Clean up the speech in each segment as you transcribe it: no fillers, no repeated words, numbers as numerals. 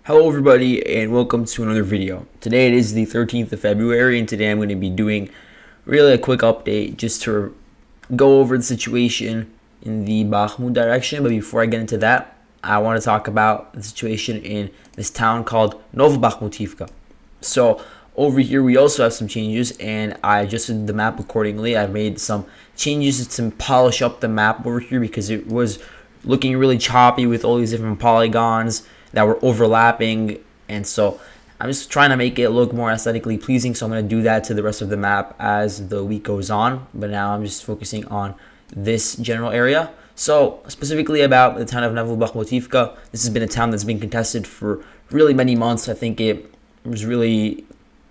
Hello everybody and welcome to another video. Today it is the 13th of February and today I'm going to be doing really a quick update just to go over the situation in the Bakhmut direction. But before I get into that, I want to talk about the situation in this town called Bakhmutivka. So over here we also have some changes and I adjusted the map accordingly. I made some changes to polish up the map over here because it was looking really choppy with all these different polygons that were overlapping, and so I'm just trying to make it look more aesthetically pleasing. So I'm going to do that to the rest of the map as the week goes on, but now I'm just focusing on this general area. So specifically about the town of Bakhmutivka, this has been a town that's been contested for really many months. I think it was really,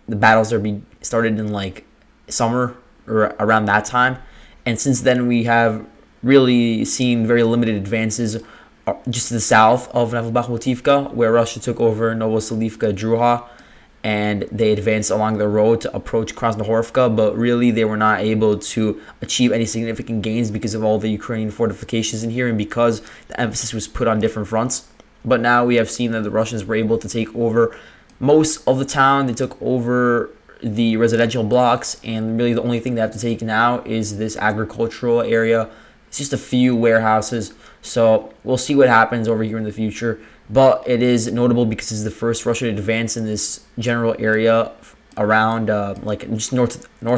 the battles are started in like summer or around that time, and since then we have really seen very limited advances just to the south of Bakhmutivka, where Russia took over Novosibirsk Druha, and they advanced along the road to approach Krasnohorivka, but really they were not able to achieve any significant gains because of all the Ukrainian fortifications in here and because the emphasis was put on different fronts. But now we have seen that the Russians were able to take over most of the town. They took over the residential blocks, and really the only thing they have to take now is this agricultural area. It's just a few warehouses. So we'll see what happens over here in the future. But it is notable because it's the first Russian advance in this general area around like just north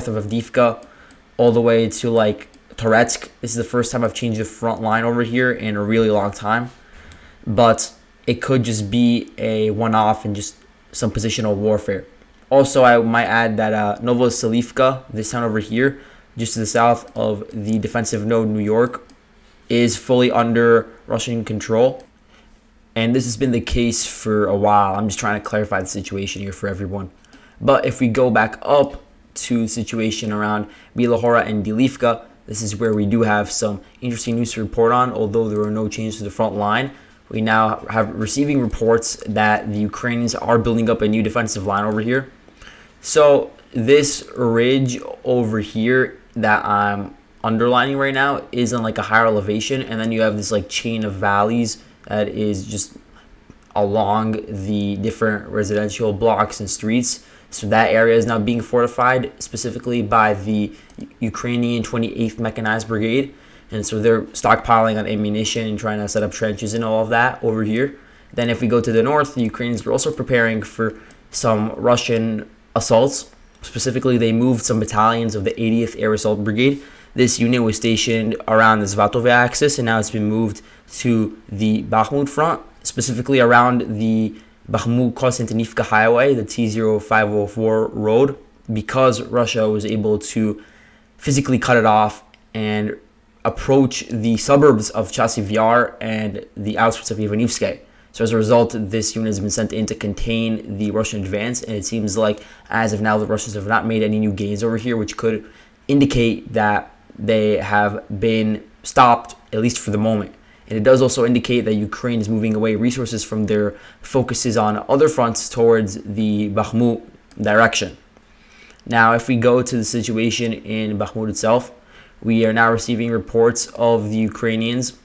of Avdiivka all the way to like Toretsk. This is the first time I've changed the front line over here in a really long time. But it could just be a one-off and just some positional warfare. Also, I might add that Novosibirsk, this town over here, just to the south of the defensive node New York, is fully under Russian control. And this has been the case for a while. I'm just trying to clarify the situation here for everyone. But if we go back up to the situation around Bilahora and Dilivka, this is where we do have some interesting news to report on. Although there are no changes to the front line, we now have receiving reports that the Ukrainians are building up a new defensive line over here. So this ridge over here that I'm underlining right now is on like a higher elevation, and then you have this like chain of valleys that is just along the different residential blocks and streets. So that area is now being fortified specifically by the Ukrainian 28th Mechanized Brigade, and so they're stockpiling on ammunition and trying to set up trenches and all of that over here. Then if we go to the north, the Ukrainians were also preparing for some Russian assaults. Specifically, they moved some battalions of the 80th Air Assault Brigade. This unit was stationed around the Svatove axis, and now it's been moved to the Bakhmut front, specifically around the Bakhmut-Konstantinivka highway, the T0504 road, because Russia was able to physically cut it off and approach the suburbs of Chasiv Yar and the outskirts of Ivanivske. So as a result, this unit has been sent in to contain the Russian advance, and it seems like as of now the Russians have not made any new gains over here, which could indicate that they have been stopped, at least for the moment. And it does also indicate that Ukraine is moving away resources from their focuses on other fronts towards the Bakhmut direction. Now, if we go to the situation in Bakhmut itself, we are now receiving reports of the Ukrainians.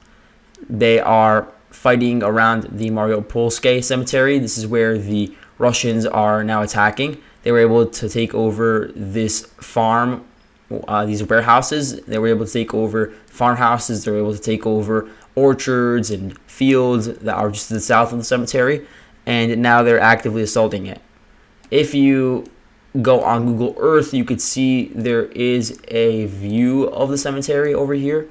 They are fighting around the Mariupolske cemetery. This is where the Russians are now attacking. They were able to take over this farm, these warehouses. They were able to take over farmhouses. They were able to take over orchards and fields that are just to the south of the cemetery, and now they're actively assaulting it. If you go on Google Earth, you could see there is a view of the cemetery over here.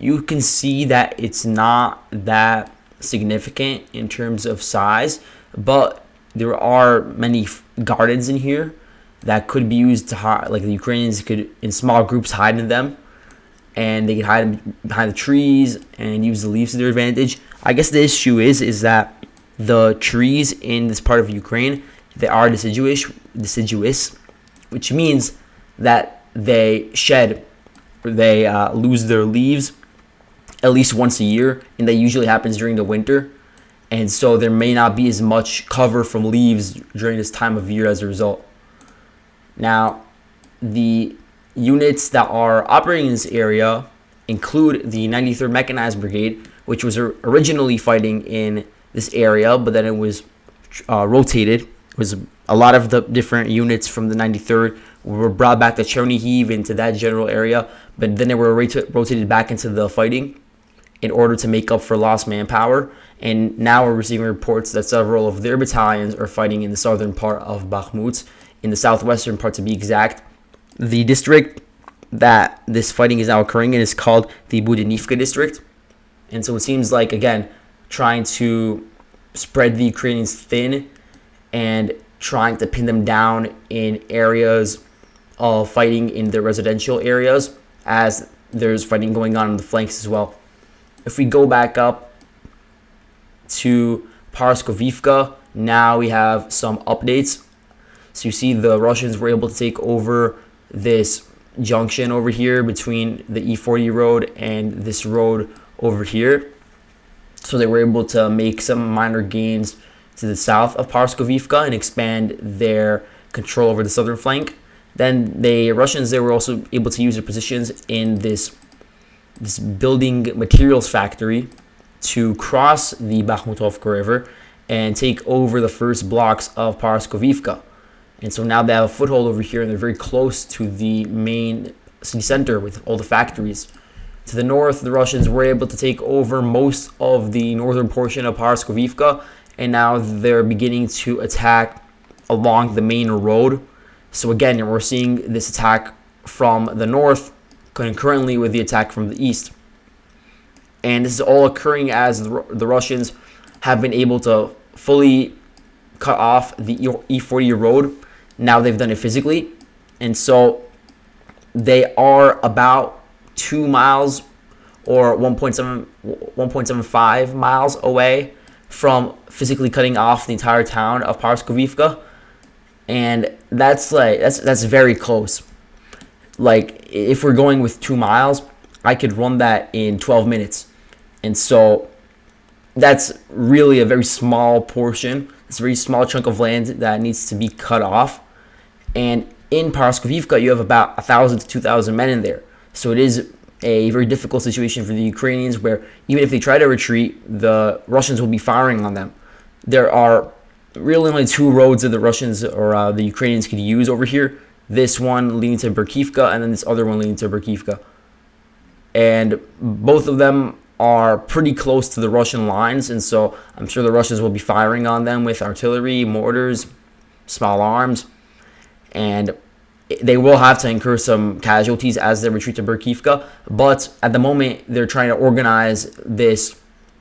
You can see that it's not that significant in terms of size, but there are many gardens in here that could be used to hide. Like the Ukrainians could, in small groups, hide in them, and they could hide behind the trees and use the leaves to their advantage. I guess the issue is that the trees in this part of Ukraine, they are deciduous, which means that they shed, or they lose their leaves at least once a year, and that usually happens during the winter. And so there may not be as much cover from leaves during this time of year as a result. Now, the units that are operating in this area include the 93rd Mechanized Brigade, which was originally fighting in this area, but then it was rotated. It was a lot of the different units from the 93rd were brought back to Chernihiv into that general area, but then they were rotated back into the fighting in order to make up for lost manpower. And now we're receiving reports that several of their battalions are fighting in the southern part of Bakhmut, in the southwestern part to be exact. The district that this fighting is now occurring in is called the Budinivka district. And so it seems like, again, trying to spread the Ukrainians thin and trying to pin them down in areas of fighting in the residential areas, as there's fighting going on the flanks as well. If we go back up to Paraskoviivka, now we have some updates. So you see the Russians were able to take over this junction over here between the E40 road and this road over here. So they were able to make some minor gains to the south of Paraskoviivka and expand their control over the southern flank. Then the Russians, they were also able to use their positions in this building materials factory to cross the Bakhmutovka River and take over the first blocks of Paraskoviivka. And so now they have a foothold over here, and they're very close to the main city center with all the factories. To the north, the Russians were able to take over most of the northern portion of Paraskoviivka, and now they're beginning to attack along the main road. So again, we're seeing this attack from the north concurrently with the attack from the east. And this is all occurring as the Russians have been able to fully cut off the E40 road. Now they've done it physically. And so they are about 2 miles or 1.75 miles away from physically cutting off the entire town of Paraskoviivka. And that's very close. Like, if we're going with 2 miles, I could run that in 12 minutes. And so that's really a very small portion. It's a very small chunk of land that needs to be cut off. And in Paraskoviivka, you have about 1,000 to 2,000 men in there. So it is a very difficult situation for the Ukrainians, where even if they try to retreat, the Russians will be firing on them. There are really only 2 roads that the Russians or the Ukrainians could use over here. This one leading to Berkivka, and then this other one leading to Berkivka. And both of them are pretty close to the Russian lines, and so I'm sure the Russians will be firing on them with artillery, mortars, small arms, and they will have to incur some casualties as they retreat to Berkivka. But at the moment, they're trying to organize this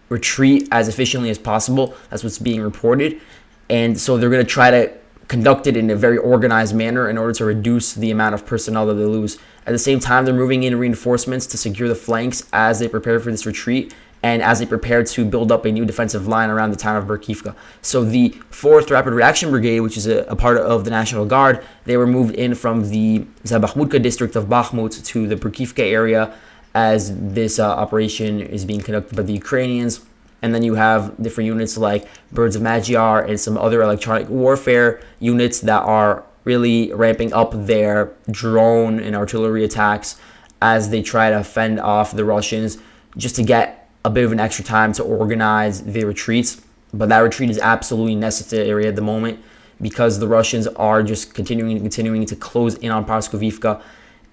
retreat as efficiently as possible. That's what's being reported. And so they're going to try to conduct it in a very organized manner in order to reduce the amount of personnel that they lose. At the same time, they're moving in reinforcements to secure the flanks as they prepare for this retreat and as they prepare to build up a new defensive line around the town of Berkivka. So the 4th Rapid Reaction Brigade, which is a part of the National Guard, they were moved in from the Zabakhmutka district of Bakhmut to the Berkivka area as this operation is being conducted by the Ukrainians. And then you have different units like Birds of Magyar and some other electronic warfare units that are really ramping up their drone and artillery attacks as they try to fend off the Russians, just to get a bit of an extra time to organize the retreats. But that retreat is absolutely necessary at the moment, because the Russians are just continuing to close in on Paraskoviivka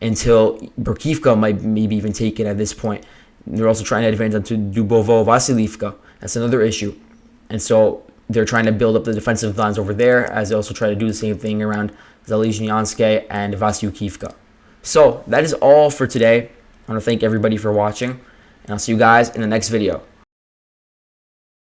until Berkivka might maybe even take it at this point. They're also trying to advance onto Dubovo-Vasiliivka. That's another issue. And so they're trying to build up the defensive lines over there, as they also try to do the same thing around Zalizhnyanske and Vasyukivka. So that is all for today. I want to thank everybody for watching, and I'll see you guys in the next video.